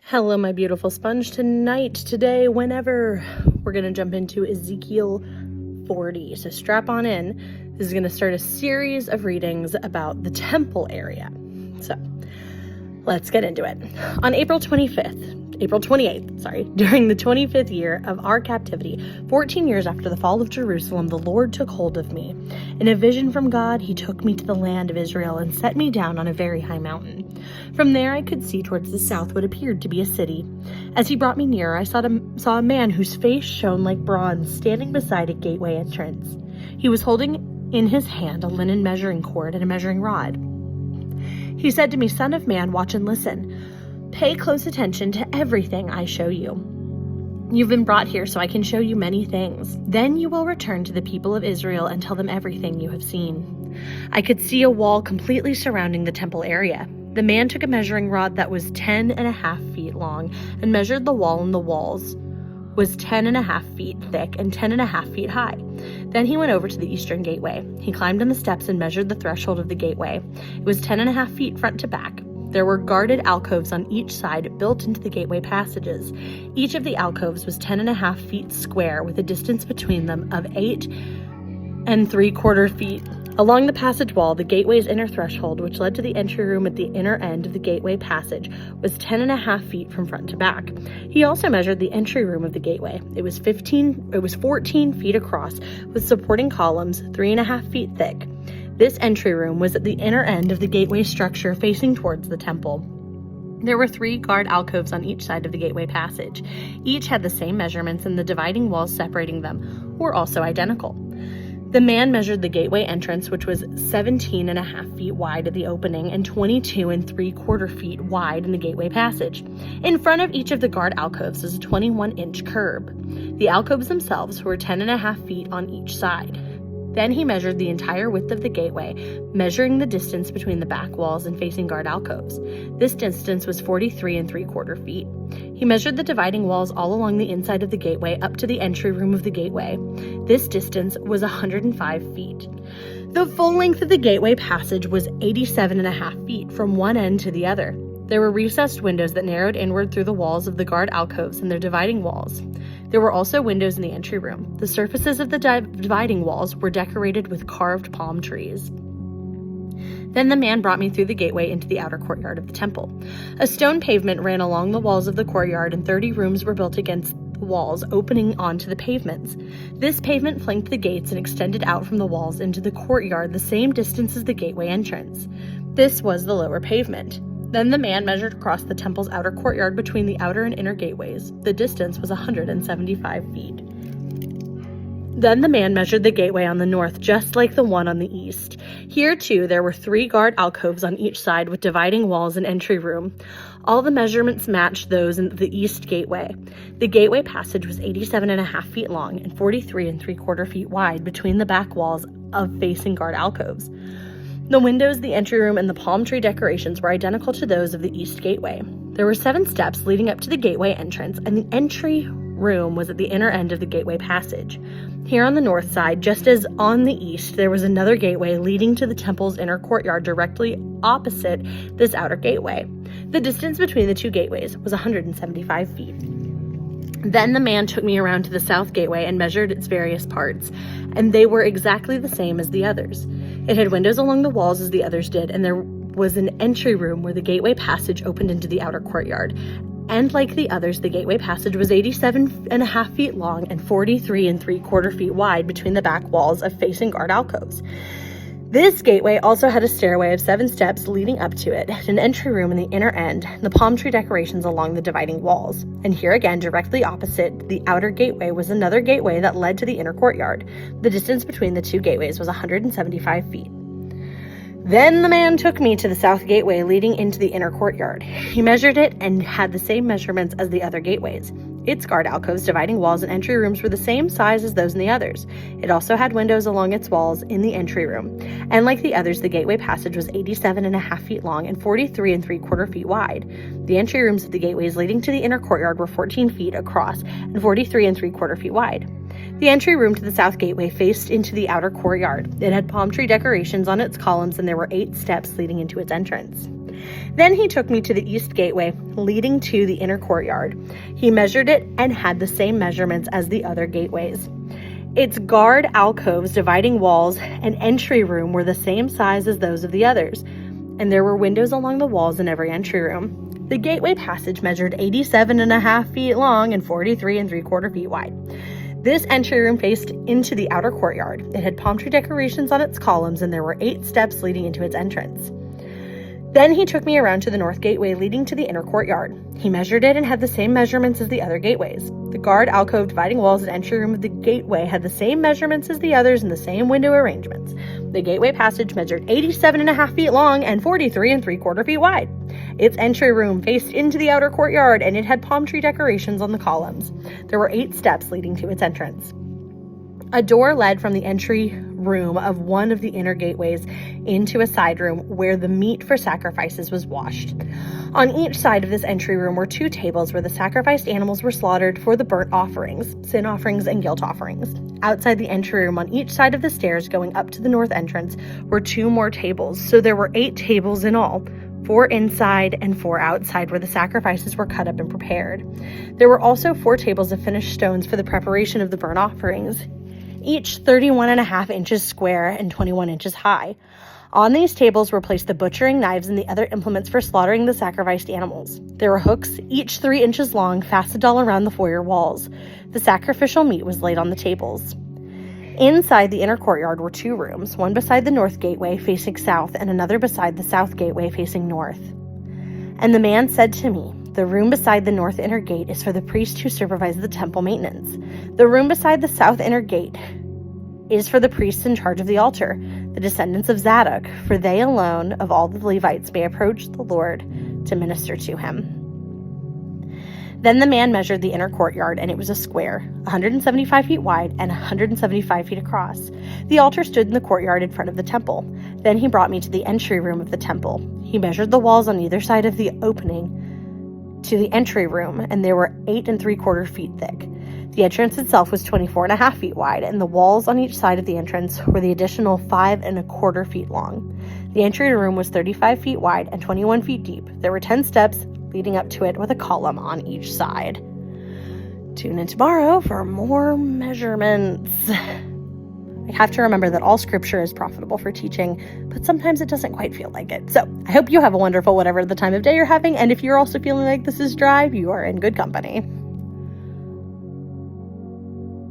Hello, my beautiful sponge. Today, whenever, we're going to jump into Ezekiel 40. So strap on in. This is going to start a series of readings about the temple area. So let's get into it. On April 28th, during the 25th year of our captivity, 14 years after the fall of Jerusalem, the Lord took hold of me. In a vision from God, he took me to the land of Israel and set me down on a very high mountain. From there I could see towards the south what appeared to be a city. As he brought me nearer, I saw a man whose face shone like bronze, standing beside a gateway entrance. He was holding in his hand a linen measuring cord and a measuring rod. He said to me, "Son of man, watch and listen. Pay close attention to everything I show you. You've been brought here so I can show you many things. Then you will return to the people of Israel and tell them everything you have seen." I could see a wall completely surrounding the temple area. The man took a measuring rod that was 10.5 feet long and measured the wall, and the walls was 10.5 feet thick and 10.5 feet high. Then he went over to the eastern gateway. He climbed on the steps and measured the threshold of the gateway. It was 10.5 feet front to back. There were guarded alcoves on each side built into the gateway passages. Each of the alcoves was 10.5 feet square, with a distance between them of 8.75 feet. Along the passage wall, the gateway's inner threshold, which led to the entry room at the inner end of the gateway passage, was 10.5 feet from front to back. He also measured the entry room of the gateway. It was 14 feet across, with supporting columns 3.5 feet thick. This entry room was at the inner end of the gateway structure facing towards the temple. There were 3 guard alcoves on each side of the gateway passage. Each had the same measurements, and the dividing walls separating them were also identical. The man measured the gateway entrance, which was 17.5 feet wide at the opening and 22.75 feet wide in the gateway passage. In front of each of the guard alcoves was a 21-inch curb. The alcoves themselves were 10.5 feet on each side. Then he measured the entire width of the gateway, measuring the distance between the back walls and facing guard alcoves. This distance was 43.75 feet. He measured the dividing walls all along the inside of the gateway up to the entry room of the gateway. This distance was 105 feet. The full length of the gateway passage was 87.5 feet from one end to the other. There were recessed windows that narrowed inward through the walls of the guard alcoves and their dividing walls. There were also windows in the entry room. The surfaces of the dividing walls were decorated with carved palm trees. Then the man brought me through the gateway into the outer courtyard of the temple. A stone pavement ran along the walls of the courtyard, and 30 rooms were built against the walls, opening onto the pavements. This pavement flanked the gates and extended out from the walls into the courtyard the same distance as the gateway entrance. This was the lower pavement. Then the man measured across the temple's outer courtyard between the outer and inner gateways. The distance was 175 feet. Then the man measured the gateway on the north, just like the one on the east. Here, too, there were 3 guard alcoves on each side with dividing walls and entry room. All the measurements matched those in the east gateway. The gateway passage was 87.5 feet long and 43.75 feet wide between the back walls of facing guard alcoves. The windows, the entry room, and the palm tree decorations were identical to those of the east gateway. There were 7 steps leading up to the gateway entrance, and the entry room was at the inner end of the gateway passage. Here on the north side, just as on the east, there was another gateway leading to the temple's inner courtyard directly opposite this outer gateway. The distance between the 2 gateways was 175 feet. Then the man took me around to the south gateway and measured its various parts, and they were exactly the same as the others. It had windows along the walls as the others did, and there was an entry room where the gateway passage opened into the outer courtyard. And like the others, the gateway passage was 87.5 feet long and 43.75 feet wide between the back walls of facing guard alcoves. This gateway also had a stairway of 7 steps leading up to it, an entry room in the inner end, and the palm tree decorations along the dividing walls. And here again, directly opposite the outer gateway, was another gateway that led to the inner courtyard. The distance between the 2 gateways was 175 feet. Then the man took me to the south gateway leading into the inner courtyard. He measured it and had the same measurements as the other gateways. Its guard alcoves, dividing walls, and entry rooms were the same size as those in the others. It also had windows along its walls in the entry room. And like the others, the gateway passage was 87.5 feet long and 43.75 feet wide. The entry rooms of the gateways leading to the inner courtyard were 14 feet across and 43.75 feet wide. The entry room to the south gateway faced into the outer courtyard. It had palm tree decorations on its columns, and there were 8 steps leading into its entrance. Then he took me to the east gateway, leading to the inner courtyard. He measured it and had the same measurements as the other gateways. Its guard alcoves, dividing walls, and entry room were the same size as those of the others, and there were windows along the walls in every entry room. The gateway passage measured 87.5 feet long and 43.75 feet wide. This entry room faced into the outer courtyard. It had palm tree decorations on its columns, and there were 8 steps leading into its entrance. Then he took me around to the north gateway leading to the inner courtyard. He measured it and had the same measurements as the other gateways. The guard alcove, dividing walls, and entry room of the gateway had the same measurements as the others and the same window arrangements. The gateway passage measured 87.5 feet long and 43.75 feet wide. Its entry room faced into the outer courtyard, and it had palm tree decorations on the columns. There were 8 steps leading to its entrance. A door led from the entry room of one of the inner gateways into a side room where the meat for sacrifices was washed. On each side of this entry room were 2 tables where the sacrificed animals were slaughtered for the burnt offerings, sin offerings, and guilt offerings. Outside the entry room on each side of the stairs going up to the north entrance were 2 more tables, so there were 8 tables in all, 4 inside and 4 outside where the sacrifices were cut up and prepared. There were also 4 tables of finished stones for the preparation of the burnt offerings, each 31.5 inches square and 21 inches high. On these tables were placed the butchering knives and the other implements for slaughtering the sacrificed animals. There were hooks, each 3 inches long, fastened all around the foyer walls. The sacrificial meat was laid on the tables. Inside the inner courtyard were 2 rooms, one beside the north gateway facing south and another beside the south gateway facing north. And the man said to me, "The room beside the north inner gate is for the priests who supervise the temple maintenance. The room beside the south inner gate is for the priests in charge of the altar, the descendants of Zadok, for they alone of all the Levites may approach the Lord to minister to him." Then the man measured the inner courtyard, and it was a square, 175 feet wide and 175 feet across. The altar stood in the courtyard in front of the temple. Then he brought me to the entry room of the temple. He measured the walls on either side of the opening to the entry room, and they were 8.75 feet thick. The entrance itself was 24.5 feet wide, and the walls on each side of the entrance were the additional 5.25 feet long. The entry room was 35 feet wide and 21 feet deep. There were 10 steps leading up to it with a column on each side. Tune in tomorrow for more measurements. I have to remember that all scripture is profitable for teaching, but sometimes it doesn't quite feel like it. So I hope you have a wonderful whatever the time of day you're having, and if you're also feeling like this is dry, you are in good company.